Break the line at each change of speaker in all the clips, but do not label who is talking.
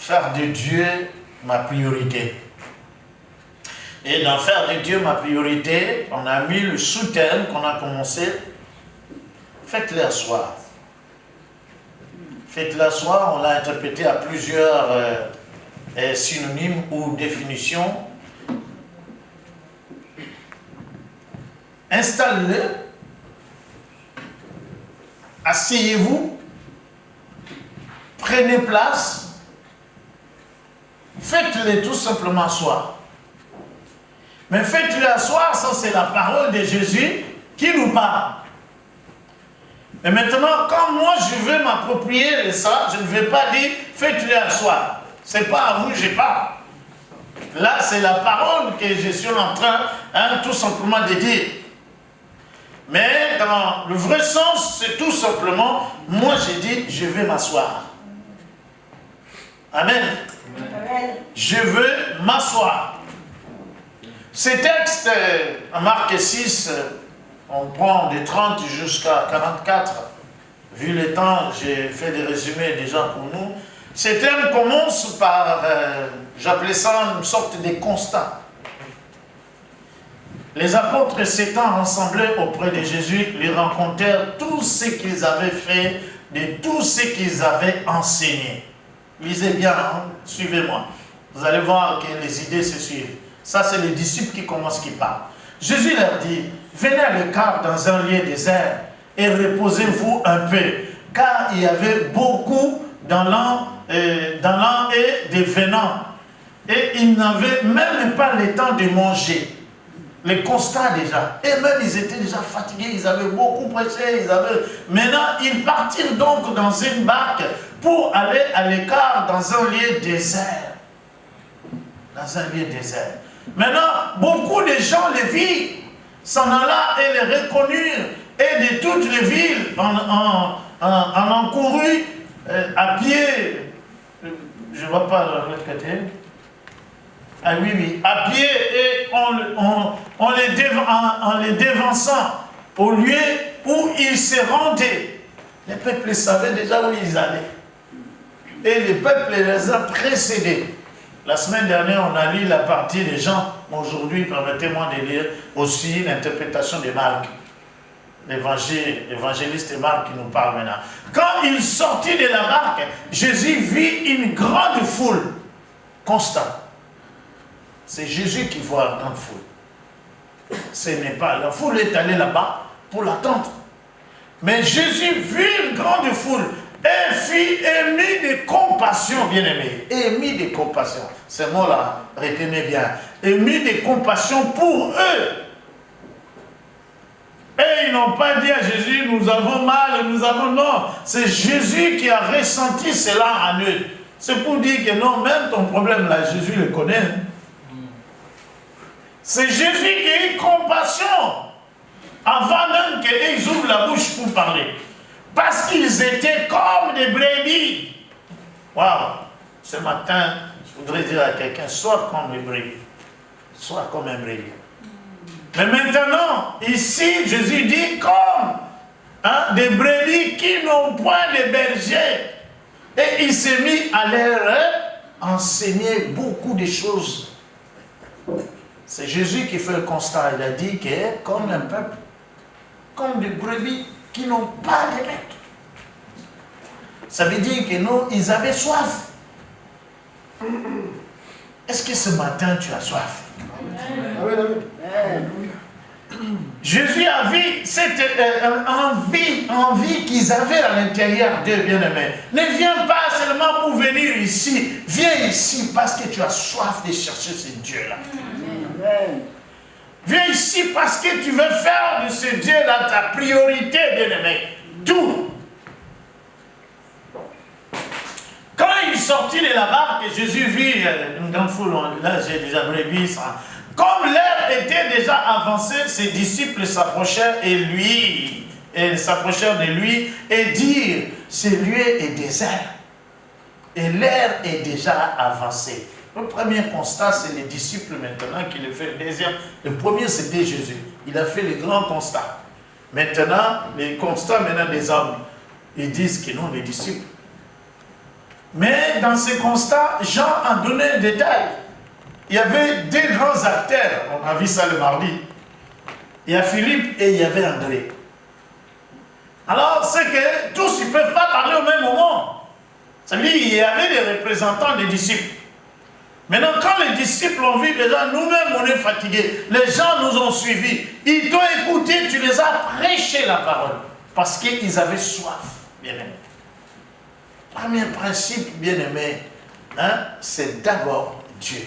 faire de Dieu ma priorité. Et dans faire de Dieu ma priorité, on a mis le sous-thème qu'on a commencé. Faites-le asseoir. Faites-le asseoir, on l'a interprété à plusieurs synonymes ou définitions. Installez-le. Asseyez-vous. Prenez place. Faites-le tout simplement asseoir. Mais faites-le asseoir, ça c'est la parole de Jésus qui nous parle. Et maintenant, quand moi je veux m'approprier de ça, je ne vais pas dire faites-le asseoir. Ce n'est pas à vous, je parle. Là, c'est la parole que je suis en train tout simplement de dire. Mais dans le vrai sens, c'est tout simplement, moi j'ai dit, je vais m'asseoir. Amen. Amen. Je veux m'asseoir. Ces textes, en Marc 6, on prend de 30 jusqu'à 44. Vu le temps, j'ai fait des résumés déjà pour nous. Ces thèmes commencent par, j'appelais ça une sorte de constat. Les apôtres s'étant rassemblés auprès de Jésus, lui racontèrent tout ce qu'ils avaient fait, de tout ce qu'ils avaient enseigné. Lisez bien, hein? Suivez-moi. Vous allez voir que les idées se suivent. Ça, c'est les disciples qui commencent, qui parlent. Jésus leur dit, venez à l'écart dans un lieu désert et reposez-vous un peu, car il y avait beaucoup dans l'an et des venants. Et ils n'avaient même pas le temps de manger. Les constats déjà. Et même ils étaient déjà fatigués, ils avaient beaucoup prêché. Maintenant, ils partirent donc dans une barque pour aller à l'écart dans un lieu désert. Dans un lieu désert. Maintenant, beaucoup de gens les virent, s'en alla et les reconnurent, et de toutes les villes en encourut à pied. Je ne vois pas de l'autre côté. Ah oui, oui, à pied, et en les dévançant au lieu où ils se rendaient. Les peuples savaient déjà où ils allaient. Et les peuples les ont précédés. La semaine dernière, on a lu la partie des gens. Aujourd'hui, permettez-moi de lire aussi l'interprétation de Marc. L'évangéliste Marc qui nous parle maintenant. Quand il sortit de la barque, Jésus vit une grande foule. Constant. C'est Jésus qui voit la grande foule. Ce n'est pas. La foule est allée là-bas pour l'attendre. Mais Jésus vit une grande foule. Et fit émis de compassion, bien-aimé. Émis de compassion. Ce mot-là, retenez bien. Émis de compassion pour eux. Et ils n'ont pas dit à Jésus, nous avons mal, nous avons... Non, c'est Jésus qui a ressenti cela en eux. C'est pour dire que non, même ton problème là, Jésus le connaît. C'est Jésus qui a eu compassion avant même qu'ils ouvrent la bouche pour parler. Parce qu'ils étaient comme des brebis. Waouh! Ce matin, je voudrais dire à quelqu'un, sois comme les brebis. Sois comme un brebis. Mais maintenant, ici, Jésus dit comme des brebis qui n'ont point de berger. Et il s'est mis à leur enseigner beaucoup de choses. C'est Jésus qui fait le constat. Il a dit que comme un peuple, comme des brebis qui n'ont pas de maître. Ça veut dire que non, ils avaient soif. Est-ce que ce matin tu as soif? Jésus a vu cette envie qu'ils avaient à l'intérieur d'eux, bien-aimés. Ne viens pas seulement pour venir ici. Viens ici parce que tu as soif de chercher ce Dieu-là. Viens ici parce que tu veux faire de ce Dieu-là ta priorité, bien-aimé. Tout. Quand il sortit de la barque, Jésus vit une grande foule. Là, j'ai déjà brebis. Comme l'heure était déjà avancée, ses disciples s'approchèrent de lui et dirent, ce lieu est désert. Et l'heure est déjà avancée. Le premier constat, c'est les disciples maintenant qui le font. Le deuxième, le premier, c'était Jésus. Il a fait le grand constat. Maintenant, les constats maintenant des hommes, ils disent que non, les disciples. Mais dans ces constats, Jean a donné un détail. Il y avait deux grands acteurs, on a vu ça le mardi. Il y a Philippe et il y avait André. Alors, c'est que tous, ils ne peuvent pas parler au même moment. C'est-à-dire qu'il y avait des représentants des disciples. Maintenant, quand les disciples ont vu déjà, nous-mêmes, on est fatigués. Les gens nous ont suivis. Ils t'ont écouté, tu les as prêché la parole. Parce qu'ils avaient soif, bien-aimés. Premier principe, bien-aimé, hein, c'est d'abord Dieu.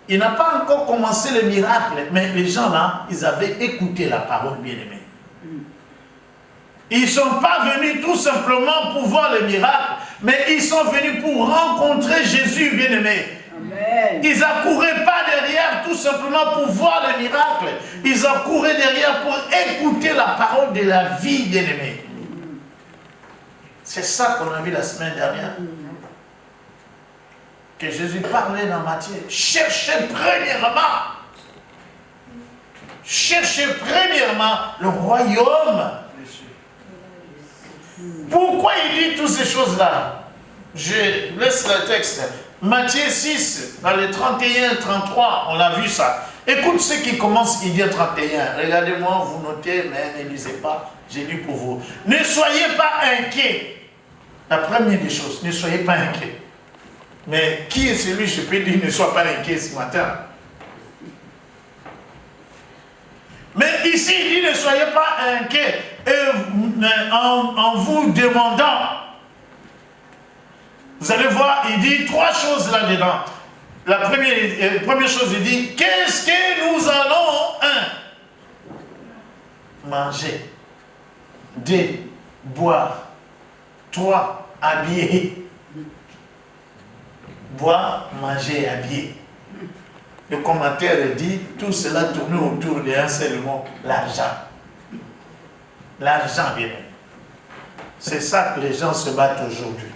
Il n'a pas encore commencé le miracle, mais les gens là, ils avaient écouté la parole, bien-aimé. Ils ne sont pas venus tout simplement pour voir le miracle, mais ils sont venus pour rencontrer Jésus, bien-aimé. Ils n'accouraient pas derrière tout simplement pour voir le miracle. Ils accouraient derrière pour écouter la parole de la vie, bien-aimé. C'est ça qu'on a vu la semaine dernière. Que Jésus parlait dans Matthieu. Cherchez premièrement le royaume. Pourquoi il dit toutes ces choses-là? Je laisse le texte. Matthieu 6, dans les 31, 33, on a vu ça. Écoute ce qui commence, il dit 31. Regardez-moi, vous notez, mais ne lisez pas. J'ai lu pour vous. Ne soyez pas inquiets. La première des choses, ne soyez pas inquiets. Mais qui est celui, je peux dire, ne sois pas inquiet ce matin? Mais ici, il dit, ne soyez pas inquiets. Et en vous demandant, vous allez voir, il dit trois choses là-dedans. La première chose, il dit, qu'est-ce que nous allons, manger. 2, boire. 3, habiller. Boire, manger et habiller. Le commentaire dit, tout cela tourne autour d'un seul mot, l'argent. L'argent, bien. C'est ça que les gens se battent aujourd'hui.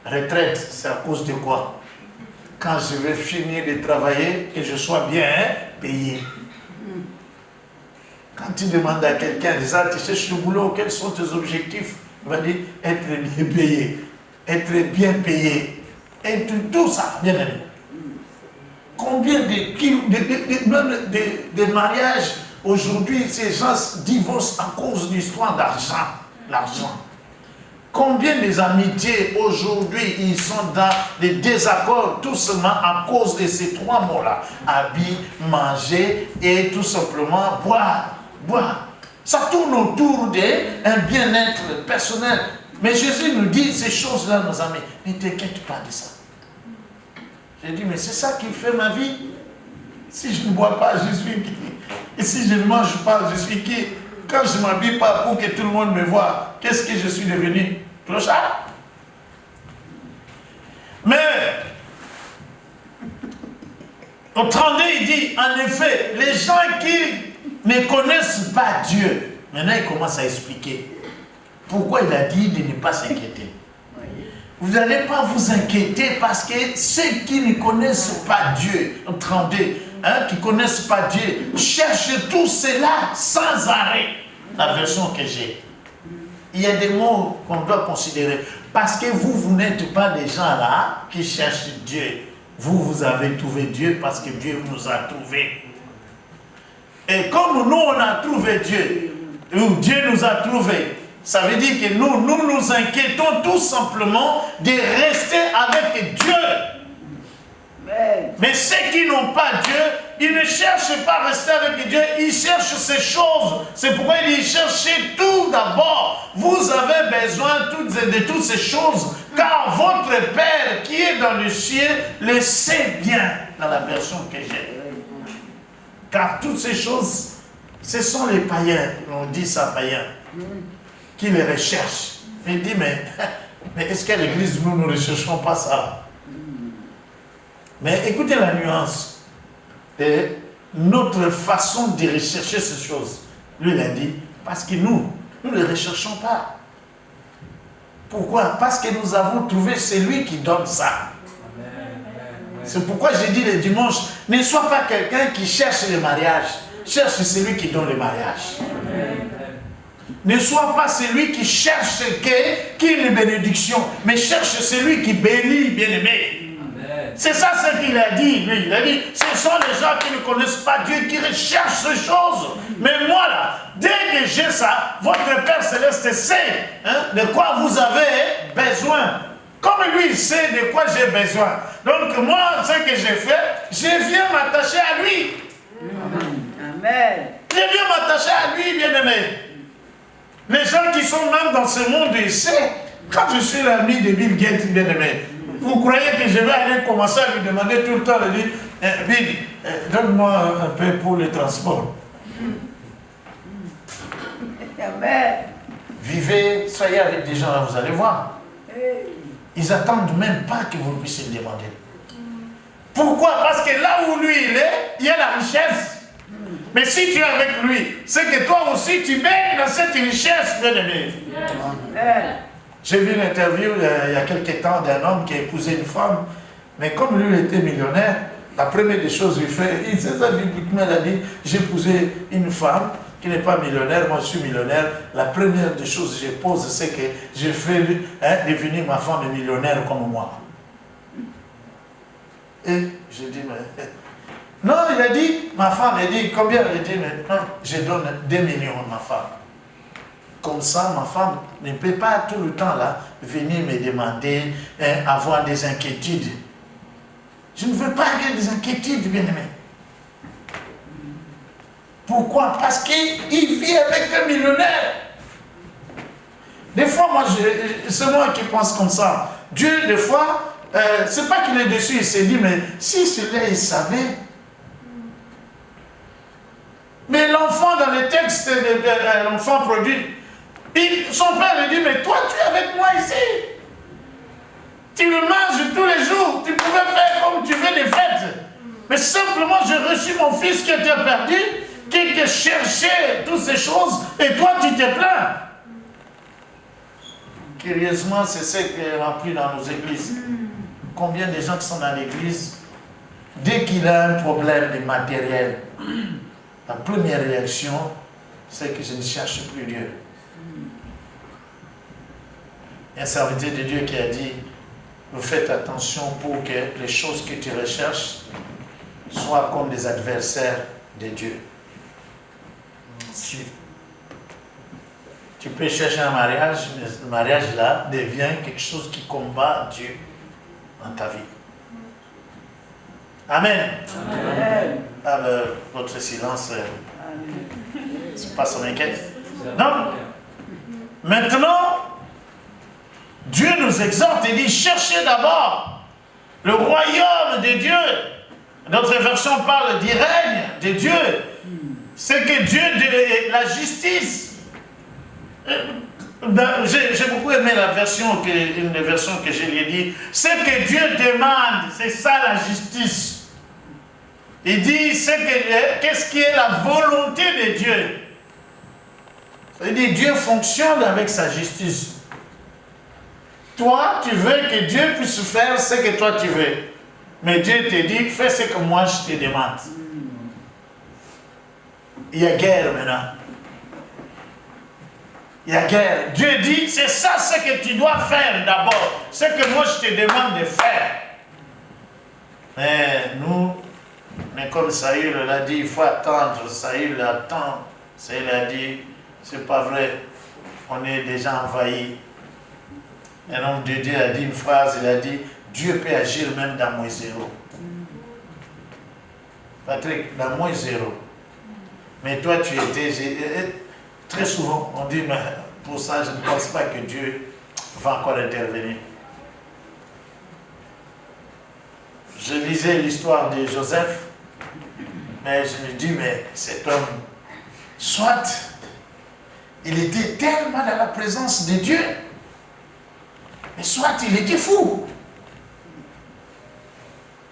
Retraite, c'est à cause de quoi? Quand je vais finir de travailler, que je sois bien payé. Quand tu demandes à quelqu'un, déjà, tu cherches le boulot, quels sont tes objectifs? Il va dire, être bien payé. Être bien payé. Et tout ça, bien aimé. Combien de mariages aujourd'hui, ces gens divorcent à cause d'une histoire d'argent. L'argent. Combien des amitiés aujourd'hui, ils sont dans des désaccords tout simplement à cause de ces trois mots-là. Habiller, manger et tout simplement boire. Boire. Ça tourne autour d'un bien-être personnel. Mais Jésus nous dit ces choses-là, nos amis, ne t'inquiète pas de ça. J'ai dit, mais c'est ça qui fait ma vie. Si je ne bois pas, je suis qui? Et si je ne mange pas, je suis qui? Quand je ne m'habille pas pour que tout le monde me voie, qu'est-ce que je suis devenu? Clochard? Mais, au 32, il dit, en effet, les gens qui ne connaissent pas Dieu, maintenant il commence à expliquer pourquoi il a dit de ne pas s'inquiéter. Vous n'allez pas vous inquiéter parce que ceux qui ne connaissent pas Dieu, 32, qui ne connaissent pas Dieu, cherchent tout cela sans arrêt. La version que j'ai. Il y a des mots qu'on doit considérer. Parce que vous n'êtes pas des gens là qui cherchent Dieu. Vous avez trouvé Dieu parce que Dieu nous a trouvés. Et comme nous, on a trouvé Dieu, ou Dieu nous a trouvés, ça veut dire que nous inquiétons tout simplement de rester avec Dieu. Mais ceux qui n'ont pas Dieu, ils ne cherchent pas à rester avec Dieu, ils cherchent ces choses. C'est pourquoi il dit, cherchez tout d'abord. Vous avez besoin de toutes ces choses, car votre Père qui est dans le ciel le sait bien, dans la version que j'ai. Car toutes ces choses, ce sont les païens, on dit ça païens, qui les recherchent. Il dit, mais est-ce qu'à l'église, nous ne recherchons pas ça? Mais écoutez la nuance de notre façon de rechercher ces choses. Lui, il a dit, parce que nous ne les recherchons pas. Pourquoi? Parce que nous avons trouvé celui qui donne ça. C'est pourquoi j'ai dit le dimanche, ne sois pas quelqu'un qui cherche le mariage. Cherche celui qui donne le mariage. Ne sois pas celui qui cherche qu'une bénédiction, mais cherche celui qui bénit, bien-aimé. C'est ça ce qu'il a dit. Lui, il a dit, ce sont les gens qui ne connaissent pas Dieu, qui recherchent ces choses. Mais moi là, dès que j'ai ça, votre Père Céleste sait de quoi vous avez besoin. Comme lui, il sait de quoi j'ai besoin. Donc moi, ce que j'ai fait, je viens m'attacher à lui. Amen. Je viens m'attacher à lui, bien-aimé. Les gens qui sont même dans ce monde, ils savent. Quand je suis l'ami de Bill Gates, bien-aimé, vous croyez que je vais aller commencer à lui demander tout le temps, de dire, Bill, donne-moi un peu pour le transport. Amen. Vivez, soyez avec des gens là, vous allez voir. Ils n'attendent même pas que vous puissiez le demander. Pourquoi? Parce que là où lui il est, il y a la richesse. Mais si tu es avec lui, c'est que toi aussi tu baignes dans cette richesse, bien-aimé. J'ai vu une interview il y a quelques temps d'un homme qui a épousé une femme, mais comme lui était millionnaire, la première des choses qu'il fait, il sait ça bibliquement, il a dit, j'ai épousé une femme qui n'est pas millionnaire, moi je suis millionnaire, la première des choses que je pose, c'est que je fais devenir ma femme millionnaire comme moi. Et je dis, mais... Non, il a dit, ma femme, il dit, combien? Il dit, mais non, je donne 2 millions à ma femme. Comme ça, ma femme ne peut pas tout le temps là venir me demander, avoir des inquiétudes. Je ne veux pas avoir des inquiétudes, bien-aimé. Pourquoi? Parce qu'il vit avec un millionnaire. Des fois, moi, c'est moi qui pense comme ça. Dieu, des fois, c'est pas qu'il est dessus, il s'est dit, mais si celui-là, il savait. Mais l'enfant, dans le texte de l'enfant produit, son père lui dit, mais toi, tu es avec moi ici. Tu le manges tous les jours. Tu pouvais faire comme tu veux des fêtes. Mais simplement, j'ai reçu mon fils qui était perdu, qui cherchait toutes ces choses, et toi, tu te plains. Curieusement, c'est ce qui est rempli dans nos églises. Combien de gens qui sont dans l'église, dès qu'il a un problème de matériel, la première réaction, c'est que je ne cherche plus Dieu. Il y a un serviteur de Dieu qui a dit, vous faites attention pour que les choses que tu recherches soient comme des adversaires de Dieu. Si tu peux chercher un mariage, mais ce mariage-là devient quelque chose qui combat Dieu dans ta vie. Amen. Amen. Alors, votre silence, c'est pas son inquiète. Non. Maintenant, Dieu nous exhorte et dit, cherchez d'abord le royaume de Dieu. Notre version parle du règne de Dieu. C'est que Dieu, la justice. J'ai beaucoup aimé une des versions que je lui ai dit. Ce que Dieu demande, c'est ça la justice. Il dit, qu'est-ce qui est la volonté de Dieu? Il dit, Dieu fonctionne avec sa justice. Toi, tu veux que Dieu puisse faire ce que toi tu veux. Mais Dieu te dit, fais ce que moi je te demande. Il y a guerre maintenant. Il y a guerre. Dieu dit, c'est ça ce que tu dois faire d'abord. Ce que moi je te demande de faire. Mais nous, mais comme Saül l'a dit, il faut attendre. Saül attend. Saül a dit, c'est pas vrai. On est déjà envahi. Un homme de Dieu a dit une phrase, il a dit, Dieu peut agir même dans moins zéro. Patrick, dans moins zéro. Mais toi, tu étais... Très souvent, on dit, mais pour ça, je ne pense pas que Dieu va encore intervenir. Je lisais l'histoire de Joseph, mais je me dis, mais cet homme, soit il était tellement dans la présence de Dieu, mais soit il était fou,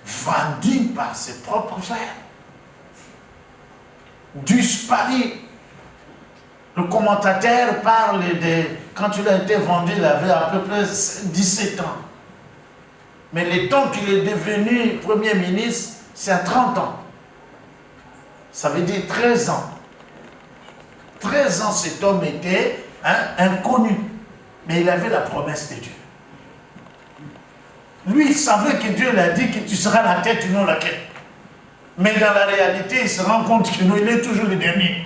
vendu par ses propres frères, disparu. Le commentateur parle de, quand il a été vendu, il avait à peu près 17 ans. Mais le temps qu'il est devenu Premier ministre, c'est à 30 ans. Ça veut dire 13 ans. 13 ans, cet homme était inconnu. Mais il avait la promesse de Dieu. Lui, il savait que Dieu l'a dit que tu seras la tête, non la queue. Mais dans la réalité, il se rend compte que non, il est toujours le dernier.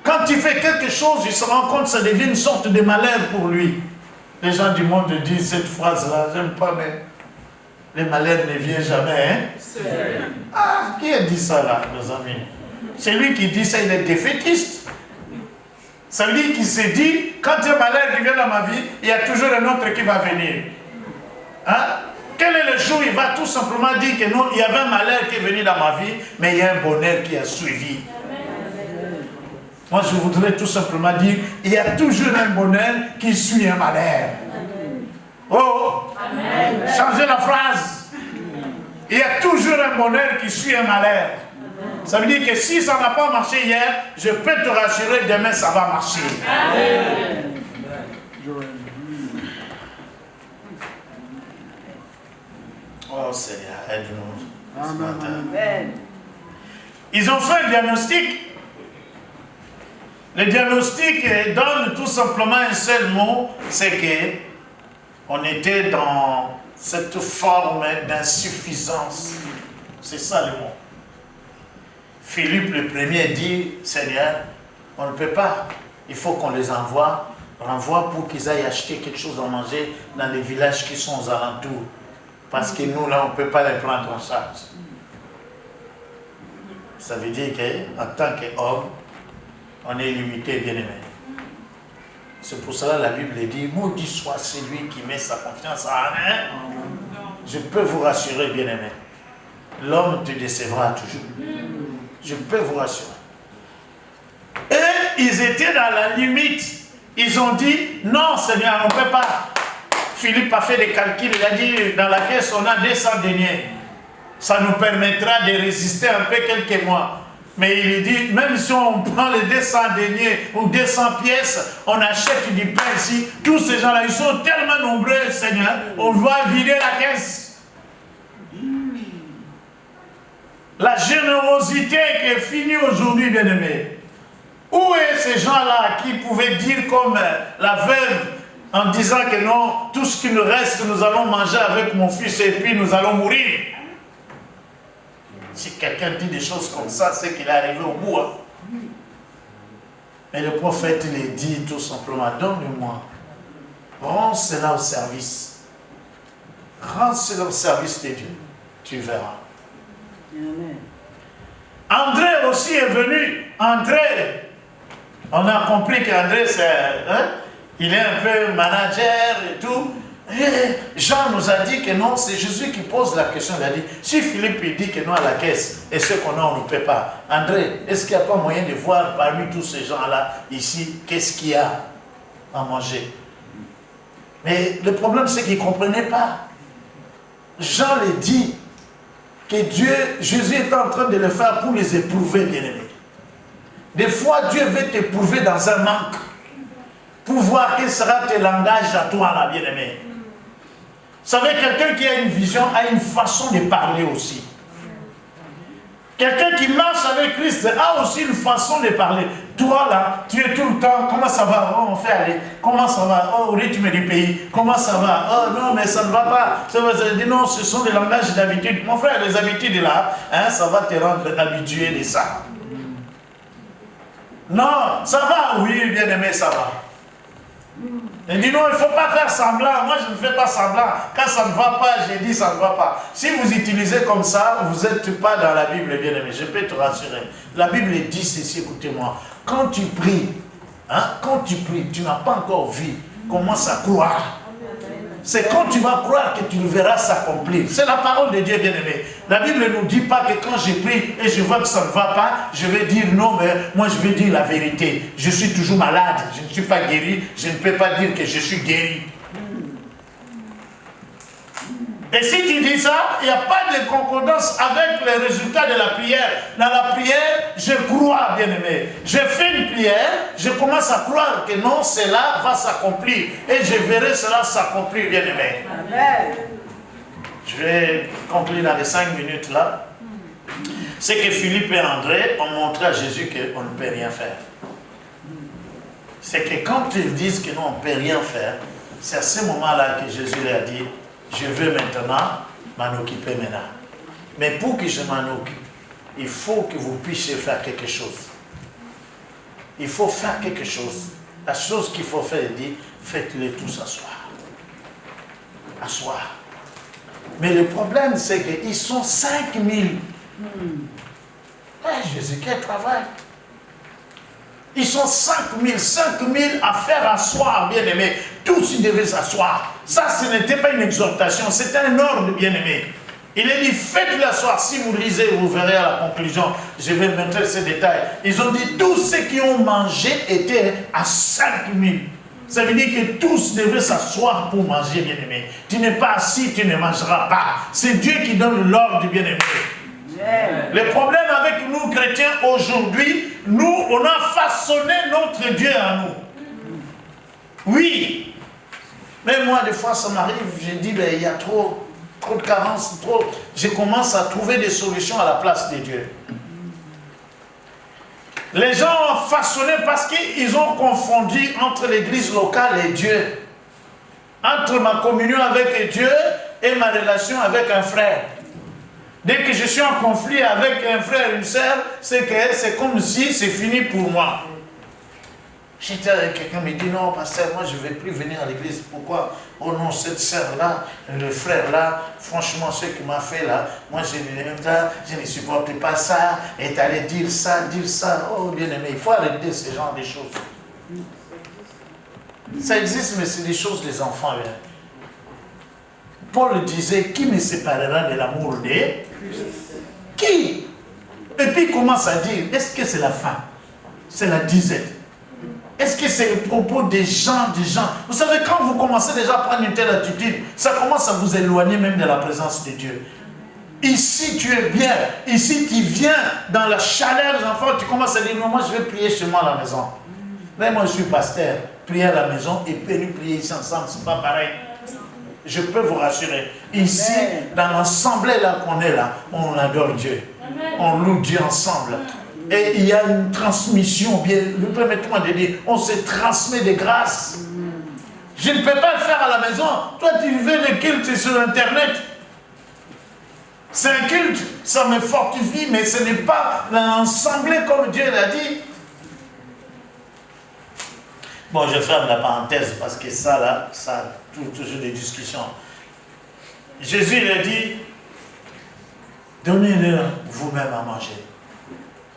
Quand il fait quelque chose, il se rend compte que ça devient une sorte de malheur pour lui. Les gens du monde disent cette phrase-là, j'aime pas, mais les malheurs ne viennent jamais. Hein? Ah, qui a dit ça là, mes amis? C'est lui qui dit ça, il est défaitiste. Ça veut dire qu'il s'est dit, quand il y a un malheur qui vient dans ma vie, il y a toujours un autre qui va venir. Hein? Quel est le jour où il va tout simplement dire que non, il y avait un malheur qui est venu dans ma vie, mais il y a un bonheur qui a suivi. Moi, je voudrais tout simplement dire, il y a toujours un bonheur qui suit un malheur. Oh, Amen. Changez la phrase. Il y a toujours un bonheur qui suit un malheur. Ça veut dire que si ça n'a pas marché hier, je peux te rassurer, demain ça va marcher. Amen. Oh Seigneur, aide-nous ce matin. Amen. Ils ont fait un diagnostic. Le diagnostic donne tout simplement un seul mot, c'est que on était dans cette forme d'insuffisance. C'est ça le mot. Philippe le premier dit, Seigneur, on ne peut pas. Il faut qu'on les renvoie pour qu'ils aillent acheter quelque chose à manger dans les villages qui sont aux alentours. Parce que nous, là, on ne peut pas les prendre en charge. Ça veut dire qu'en tant qu'homme, on est limité, bien aimé. C'est pour cela que la Bible dit, maudit soit celui qui met sa confiance en rien. Je peux vous rassurer, bien aimé. L'homme te décevra toujours. Je peux vous rassurer. Et ils étaient dans la limite. Ils ont dit, non Seigneur, on ne peut pas. Philippe a fait des calculs, il a dit, dans la caisse, on a 200 deniers. Ça nous permettra de résister un peu quelques mois. Mais il dit, même si on prend les 200 deniers ou 200 pièces, on achète du pain ici, tous ces gens-là, ils sont tellement nombreux, Seigneur, on va vider la caisse. La générosité qui est finie aujourd'hui, bien-aimé. Où est ces gens-là qui pouvaient dire comme la veuve en disant que non, tout ce qui nous reste, nous allons manger avec mon fils et puis nous allons mourir. Si quelqu'un dit des choses comme ça, c'est qu'il est arrivé au bout. Hein. Mais le prophète il dit tout simplement, donne-moi, rends cela au service. Rends cela au service de Dieu. Tu verras. Amen. André aussi est venu. André, on a compris qu'André, c'est... Hein, il est un peu manager et tout. Et Jean nous a dit que non, c'est Jésus qui pose la question. Il a dit, si Philippe il dit que non à la caisse, et ce qu'on a, on ne peut pas. André, est-ce qu'il n'y a pas moyen de voir parmi tous ces gens-là, ici, qu'est-ce qu'il y a à manger? Mais le problème, c'est qu'ils ne comprenaient pas. Jean les dit que Jésus est en train de le faire pour les éprouver, bien-aimés. Des fois, Dieu veut t'éprouver dans un manque. Pour voir quel sera tes langages à toi, là, bien-aimé. Vous savez, quelqu'un qui a une vision a une façon de parler aussi. Quelqu'un qui marche avec Christ a aussi une façon de parler. Toi, là, tu es tout le temps, comment ça va? Oh, on fait aller. Comment ça va? Oh, au rythme du pays. Comment ça va? Oh, non, mais ça ne va pas. Ça dit non, ce sont des langages d'habitude. Mon frère, les habitudes, là, hein, ça va te rendre habitué de ça. Non, ça va? Oui, bien-aimé, ça va. Il dit non, il ne faut pas faire semblant. Moi, je ne fais pas semblant. Quand ça ne va pas, j'ai dit ça ne va pas. Si vous utilisez comme ça, vous n'êtes pas dans la Bible, bien aimé. Je peux te rassurer. La Bible dit ceci, écoutez-moi. Quand tu pries, tu n'as pas encore vu. Commence à croire. C'est quand tu vas croire que tu le verras s'accomplir. C'est la parole de Dieu, bien-aimé. La Bible ne nous dit pas que quand je prie et je vois que ça ne va pas, je vais dire non, mais moi je vais dire la vérité. Je suis toujours malade, je ne suis pas guéri, je ne peux pas dire que je suis guéri. Et si tu dis ça, il n'y a pas de concordance avec les résultats de la prière. Dans la prière, je crois, bien-aimé. Je fais une prière, je commence à croire que non, cela va s'accomplir. Et je verrai cela s'accomplir, bien-aimé. Je vais conclure dans les 5 minutes là. C'est que Philippe et André ont montré à Jésus qu'on ne peut rien faire. C'est que quand ils disent que nous, on ne peut rien faire, c'est à ce moment-là que Jésus leur a dit, je veux maintenant m'en occuper maintenant. Mais pour que je m'en occupe, il faut que vous puissiez faire quelque chose. Il faut faire quelque chose. La chose qu'il faut faire, il dit, faites-les tous asseoir. Asseoir. Mais le problème, c'est qu'ils sont 5000. Jésus, quel travail. Ils sont 5000 à faire asseoir, bien-aimés. Tous, ils devaient s'asseoir. Ça, ce n'était pas une exhortation, c'était un ordre, bien-aimés. Il est dit, faites-le asseoir. Si vous lisez, vous verrez à la conclusion, je vais montrer ces détails. Ils ont dit, tous ceux qui ont mangé étaient à 5000. Ça veut dire que tous devaient s'asseoir pour manger, bien-aimé. Tu n'es pas assis, tu ne mangeras pas. C'est Dieu qui donne l'ordre, bien-aimé. Le problème avec nous, chrétiens, aujourd'hui, nous, on a façonné notre Dieu à nous. Oui. Mais moi, des fois, ça m'arrive, je dis, ben, il y a trop de carences, trop. Je commence à trouver des solutions à la place de Dieu. Les gens ont façonné parce qu'ils ont confondu entre l'église locale et Dieu. Entre ma communion avec Dieu et ma relation avec un frère. Dès que je suis en conflit avec un frère et une sœur, c'est comme si c'est fini pour moi. J'étais avec quelqu'un qui me dit, non, pasteur, moi je ne vais plus venir à l'église. Pourquoi? Oh non, cette sœur-là, le frère-là, franchement, ce qu'il m'a fait là, moi je ne supporte pas ça, et tu allais dire ça. Oh, bien aimé, il faut arrêter ce genre de choses. Ça existe, mais c'est des choses des enfants. Hein. Paul disait, qui me séparera de l'amour de qui? Et puis il commence à dire, est-ce que c'est la fin? C'est la disette. Est-ce que c'est le propos des gens? Vous savez, quand vous commencez déjà à prendre une telle attitude, ça commence à vous éloigner même de la présence de Dieu. Ici, tu es bien. Ici, tu viens dans la chaleur des enfants. Tu commences à dire, non, moi, je vais prier chez moi à la maison. Mais moi, je suis pasteur. Prier à la maison et puis prier ici ensemble, c'est pas pareil. Je peux vous rassurer. Ici, dans l'assemblée là qu'on est là, on adore Dieu. On loue Dieu ensemble. Et il y a une transmission, bien, permettez-moi de dire, on se transmet des grâces. Je ne peux pas le faire à la maison. Toi, tu veux des cultes sur Internet. C'est un culte, ça me fortifie, mais ce n'est pas l'ensemble comme Dieu l'a dit. Bon, je ferme la parenthèse parce que ça, là, ça toujours des discussions. Jésus, il a dit, donnez-leur vous-même à manger.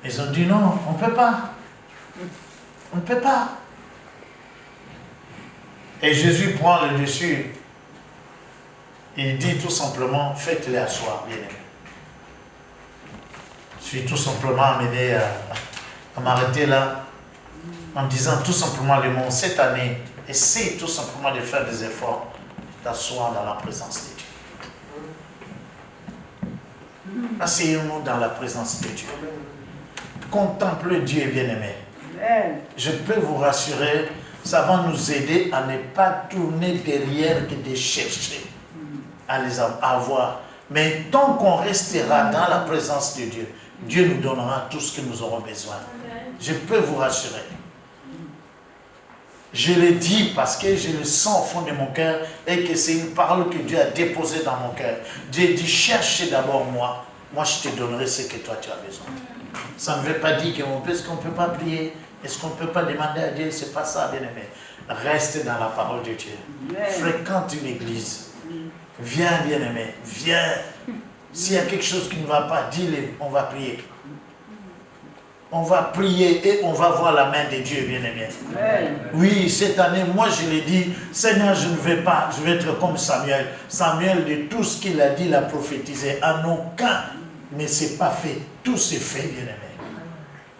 Ils ont dit non, on ne peut pas. On ne peut pas. Et Jésus prend le dessus. Il dit tout simplement, faites-les asseoir, bien aimé. Je suis tout simplement amené à m'arrêter là, en disant tout simplement les mots, cette année, essaye tout simplement de faire des efforts, d'asseoir dans la présence de Dieu. Asseyons-nous dans la présence de Dieu. Contemplez Dieu, bien-aimé. Je peux vous rassurer, ça va nous aider à ne pas tourner derrière que de chercher à les avoir. Mais tant qu'on restera dans la présence de Dieu, Dieu nous donnera tout ce que nous aurons besoin. Je peux vous rassurer. Je le dis parce que je le sens au fond de mon cœur et que c'est une parole que Dieu a déposée dans mon cœur. Dieu dit, cherchez d'abord moi. Moi, je te donnerai ce que toi, tu as besoin. Ça ne veut pas dire est-ce qu'on ne peut pas prier, est-ce qu'on ne peut pas demander à Dieu, c'est pas ça, bien-aimé. Reste dans la parole de Dieu. Fréquente une église. Viens, bien-aimé, viens. S'il y a quelque chose qui ne va pas, dis-le, on va prier. On va prier et on va voir la main de Dieu, bien-aimé. Oui, cette année, moi je l'ai dit, Seigneur, je ne vais pas, je vais être comme Samuel. Samuel, de tout ce qu'il a dit, il a prophétisé. En aucun, mais ce n'est pas fait. Tout s'est fait, bien-aimé.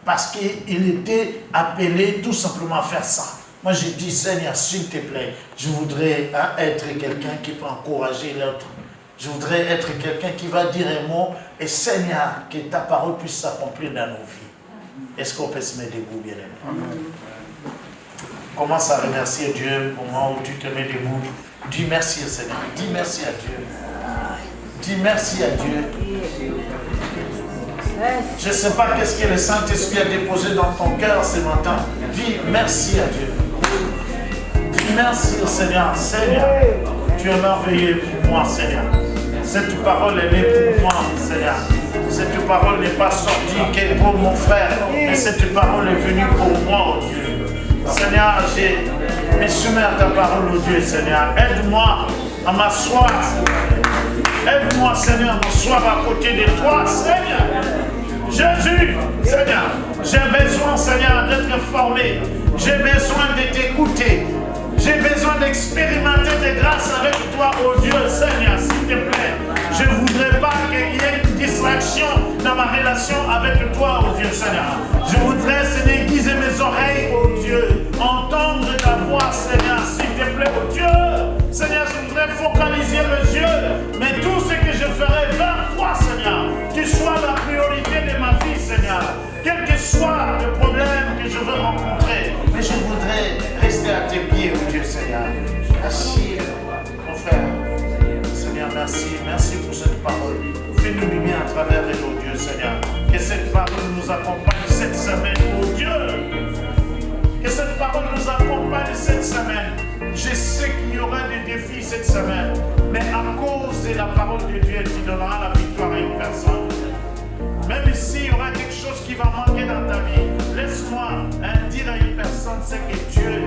Parce qu'il était appelé tout simplement à faire ça. Moi, je dis, Seigneur, s'il te plaît, je voudrais être quelqu'un qui peut encourager l'autre. Je voudrais être quelqu'un qui va dire un mot. Et Seigneur, que ta parole puisse s'accomplir dans nos vies. Est-ce qu'on peut se mettre debout, bien-aimé? Commence à remercier Dieu au moment où tu te mets debout. Dis merci au Seigneur. Dis merci à Dieu. Dis merci à Dieu. Je ne sais pas qu'est-ce que le Saint-Esprit a déposé dans ton cœur ce matin. Dis merci à Dieu. Dis merci au Seigneur. Seigneur, tu es merveilleux pour moi, Seigneur. Cette parole, elle est pour moi, Seigneur. Cette parole n'est pas sortie que pour mon frère, mais cette parole est venue pour moi, oh Dieu. Seigneur, je me soumets à ta parole, oh Dieu, Seigneur. Aide-moi à m'asseoir. Aide-moi, Seigneur, à m'asseoir à côté de toi, Seigneur. Jésus, Seigneur, j'ai besoin, Seigneur, d'être formé. J'ai besoin de t'écouter. J'ai besoin d'expérimenter des grâces avec toi, oh Dieu, Seigneur, s'il te plaît. Je ne voudrais pas qu'il y ait une distraction dans ma relation avec toi, oh Dieu, Seigneur. Je voudrais, Seigneur, aiguiser mes oreilles, oh Dieu, entendre ta voix, Seigneur, s'il te plaît, oh Dieu. Seigneur, je voudrais focaliser mes yeux, mais tout ce que je ferai vers toi, Seigneur, tu sois la priorité de ma vie, Seigneur. Quel que soit le problème que je veux rencontrer, mais je voudrais rester à tes pieds, oh Dieu, Seigneur. Merci, mon frère. Seigneur, merci. Merci pour cette parole. Fais-nous du bien à travers elle, oh Dieu, Seigneur. Que cette parole nous accompagne cette semaine, oh Dieu. Que cette parole nous accompagne cette semaine. Je sais qu'il y aura des défis cette semaine, mais à cause de la parole de Dieu, tu donneras la victoire à une personne. Même s'il y aura quelque chose qui va manquer dans ta vie, laisse-moi dire à une personne, c'est que Dieu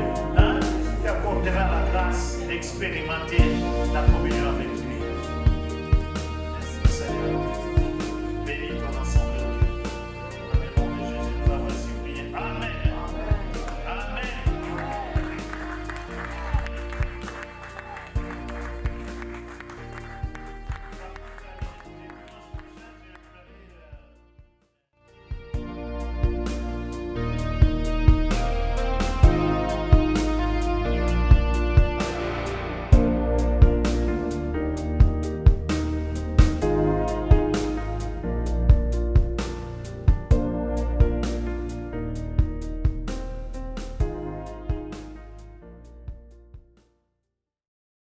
t'apportera la grâce d'expérimenter la communion avec Dieu.